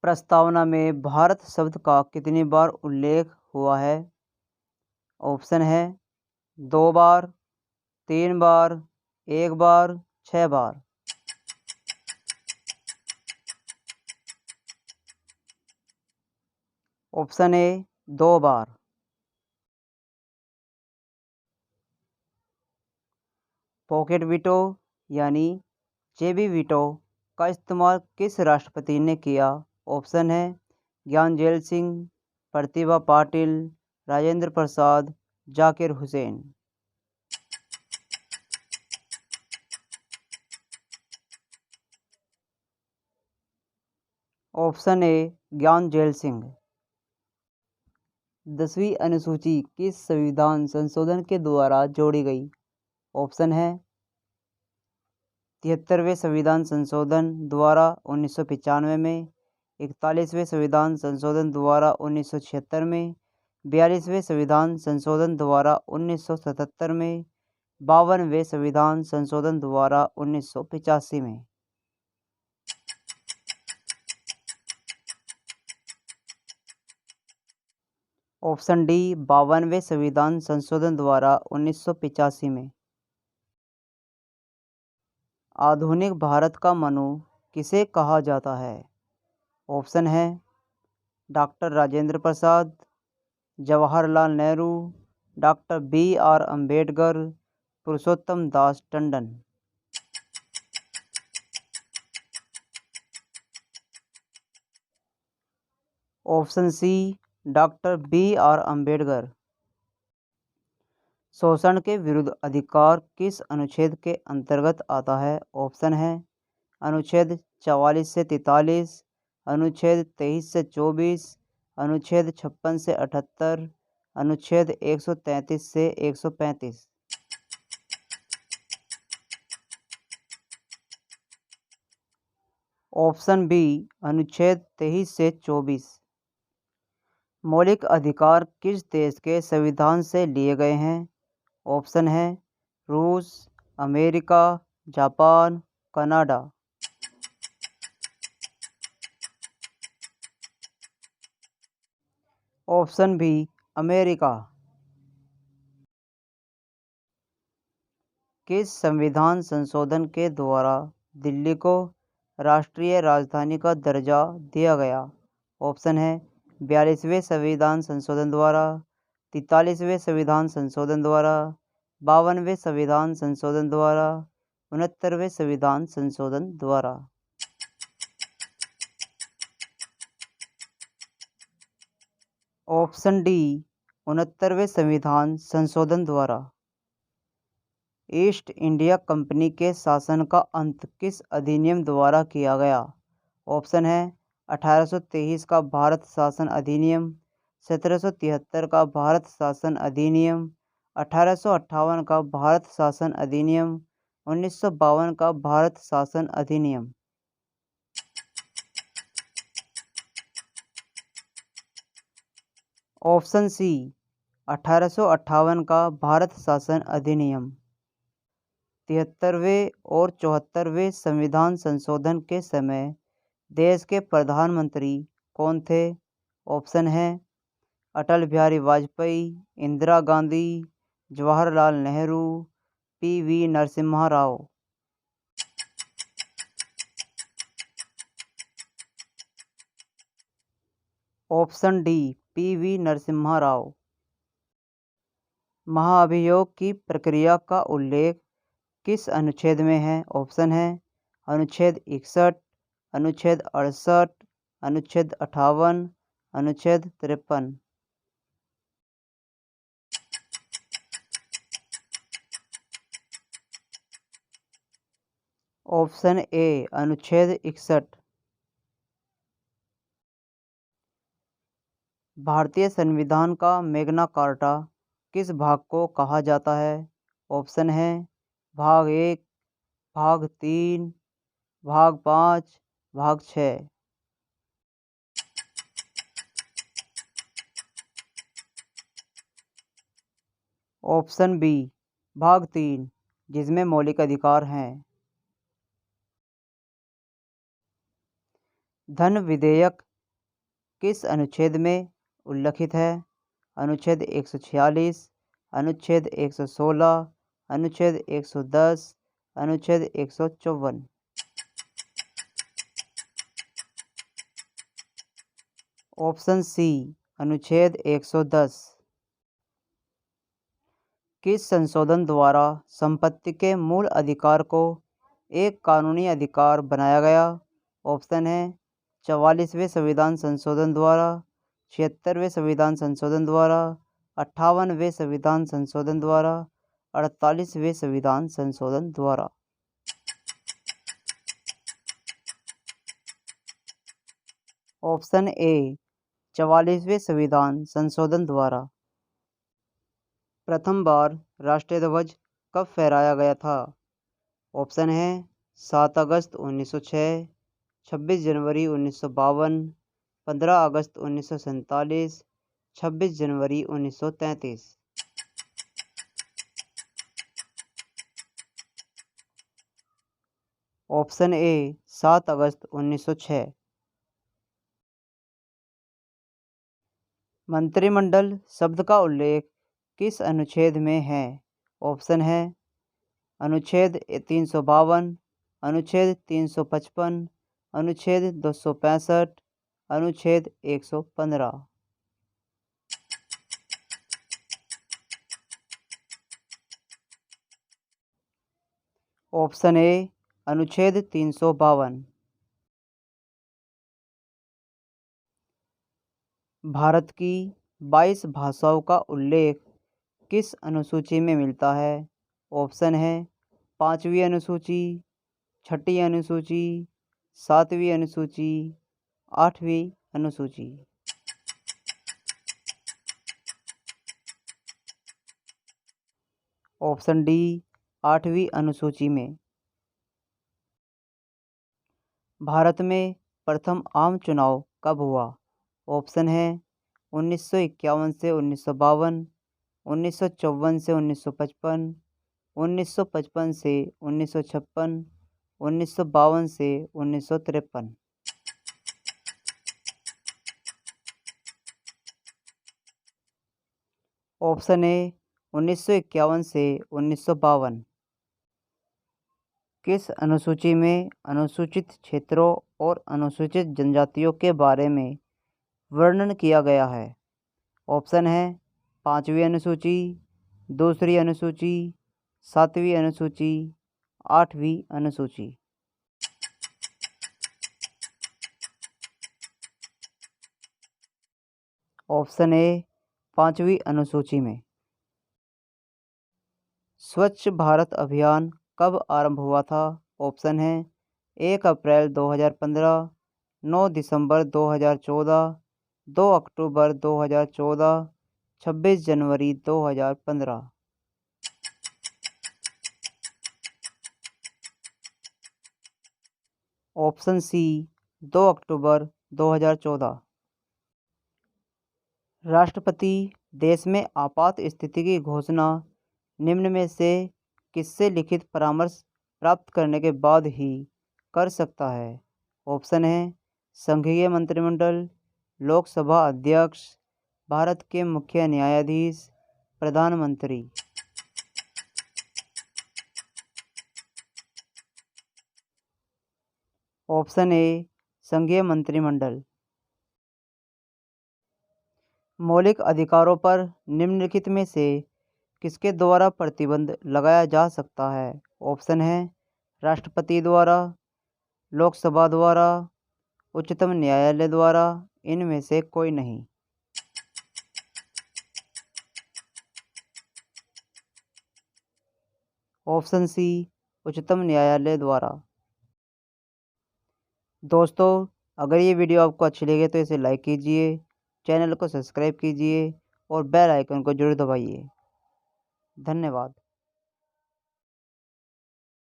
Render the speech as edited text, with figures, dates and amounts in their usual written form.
प्रस्तावना में भारत शब्द का कितनी बार उल्लेख हुआ है? ऑप्शन है 2 बार, 3 बार, 1 बार, 6 बार। ऑप्शन ए 2 बार। पॉकेट वीटो यानी जेबी वीटो का इस्तेमाल किस राष्ट्रपति ने किया? ऑप्शन है ज्ञानजेल सिंह, प्रतिभा पाटिल, राजेंद्र प्रसाद, जाकिर हुसैन। Option A ज्ञानजेल Singh. 10वीं अनुसूची किस संविधान संशोधन के द्वारा जोड़ी गई? ऑप्शन है 73वें संविधान संशोधन द्वारा 1995 में, 41वें संविधान संशोधन द्वारा 1976 में, 42वें संविधान संशोधन द्वारा 1977 में, 52वें संविधान संशोधन द्वारा 1985 में। ऑप्शन डी 52वें संविधान संशोधन द्वारा 1985 में। आधुनिक भारत का मनु किसे कहा जाता है? ऑप्शन है doctor Rajendra Prasad, Jawaharlal Nehru, doctor BR Ambedkar, Purushottam Das Tandon. Option C doctor BR Ambedkar. शोषण के विरुद्ध अधिकार किस अनुच्छेद के अंतर्गत आता है? ऑप्शन है अनुच्छेद 44 से 43, अनुच्छेद 23 से 24, अनुच्छेद 56 से 78, अनुच्छेद 133 से 135। ऑप्शन बी अनुच्छेद 23 से 24। मौलिक अधिकार किस देश के संविधान से लिए गए हैं? ऑप्शन है रूस, America, Japan, Canada. Option B America. किस संविधान संशोधन के द्वारा दिल्ली को राष्ट्रीय राजधानी का दर्जा दिया गया? ऑप्शन है 42वें संविधान संशोधन द्वारा, 43वें संविधान संशोधन द्वारा, 52वें संविधान संशोधन द्वारा, 69वें संविधान संशोधन द्वारा। ऑप्शन डी 69वें संविधान संशोधन द्वारा। ईस्ट इंडिया कंपनी के शासन का अंत किस अधिनियम द्वारा किया गया? ऑप्शन है 1823 का भारत शासन अधिनियम, 1773 का भारत शासन अधिनियम, 1858 का भारत शासन अधिनियम, 1952 का भारत शासन अधिनियम। ऑप्शन सी 1858 का भारत शासन अधिनियम। 73वें और 74वें संविधान संशोधन के समय देश के प्रधानमंत्री कौन थे? ऑप्शन है Atal Bihari Vajpayee, Indira Gandhi, Jawaharlal Nehru, PV Narasimha Rao. Option D PV Narasimha Rao. महाभियोग की प्रक्रिया का उल्लेख किस अनुच्छेद में है? ऑप्शन है अनुच्छेद 61, अनुच्छेद 68, अनुच्छेद 58, अनुच्छेद 53। ऑप्शन ए अनुच्छेद 61। भारतीय संविधान का मैग्ना कार्टा किस भाग को कहा जाता है? ऑप्शन है भाग 1, भाग 3, भाग 5, भाग 6। ऑप्शन बी भाग 3, जिसमें मौलिक अधिकार हैं। धन विधेयक किस अनुच्छेद में उल्लिखित है? अनुच्छेद 146, अनुच्छेद 116, अनुच्छेद 110, अनुच्छेद 154। ऑप्शन सी अनुच्छेद 110। किस संशोधन द्वारा संपत्ति के मूल अधिकार को एक कानूनी अधिकार बनाया गया? ऑप्शन है 44वें संविधान संशोधन द्वारा, 76वें संविधान संशोधन द्वारा, 58वें संविधान संशोधन द्वारा, 48वें संविधान संशोधन द्वारा। ऑप्शन ए 44वें संविधान संशोधन द्वारा। प्रथम बार राष्ट्रीय ध्वज कब फहराया गया था? ऑप्शन है 7 अगस्त 1906, 26 जनवरी 1952, 15 अगस्त 1947, 26 जनवरी 1933। ऑप्शन ए 7 अगस्त 1906। मंत्रिमंडल शब्द का उल्लेख किस अनुच्छेद में है? ऑप्शन है अनुच्छेद 352, अनुच्छेद 355, अनुच्छेद 265, अनुच्छेद 115। ऑप्शन ए अनुच्छेद 352। भारत की 22 भाषाओं का उल्लेख किस अनुसूची में मिलता है? ऑप्शन है 5वीं अनुसूची, 6ठी अनुसूची, 7वीं अनुसूची, 8वीं अनुसूची। ऑप्शन डी 8वीं अनुसूची में। भारत में प्रथम आम चुनाव कब हुआ? ऑप्शन है 1951 से 1952, 1954 से 1955, 1955 से 1956, 1952 से 1953। ऑप्शन ए 1951 से 1952। किस अनुसूची में अनुसूचित क्षेत्रों और अनुसूचित जनजातियों के बारे में वर्णन किया गया है? ऑप्शन है 5वीं अनुसूची, 2री अनुसूची, 7वीं अनुसूची, 8वीं अनुसूची। ऑप्शन ए 5वीं अनुसूची में। स्वच्छ भारत अभियान कब आरंभ हुआ था? ऑप्शन है 1 अप्रैल 2015, 9 दिसंबर 2014, 2 अक्टूबर 2014, 26 जनवरी 2015। ऑप्शन सी 2 अक्टूबर 2014। राष्ट्रपति देश में आपात स्थिति की घोषणा निम्न में से किससे लिखित परामर्श प्राप्त करने के बाद ही कर सकता है? ऑप्शन है संघीय मंत्रिमंडल, लोकसभा अध्यक्ष, भारत के मुख्य न्यायाधीश, प्रधानमंत्री। ऑप्शन ए संघीय मंत्रिमंडल। मौलिक अधिकारों पर निम्नलिखित में से किसके द्वारा प्रतिबंध लगाया जा सकता है? ऑप्शन है राष्ट्रपति द्वारा, लोकसभा द्वारा, उच्चतम न्यायालय द्वारा, इनमें से कोई नहीं। ऑप्शन सी उच्चतम न्यायालय द्वारा। दोस्तों, अगर ये वीडियो आपको अच्छी लगे तो इसे लाइक कीजिए, चैनल को सब्सक्राइब कीजिए और बेल आइकन को जरूर दबाइए। धन्यवाद।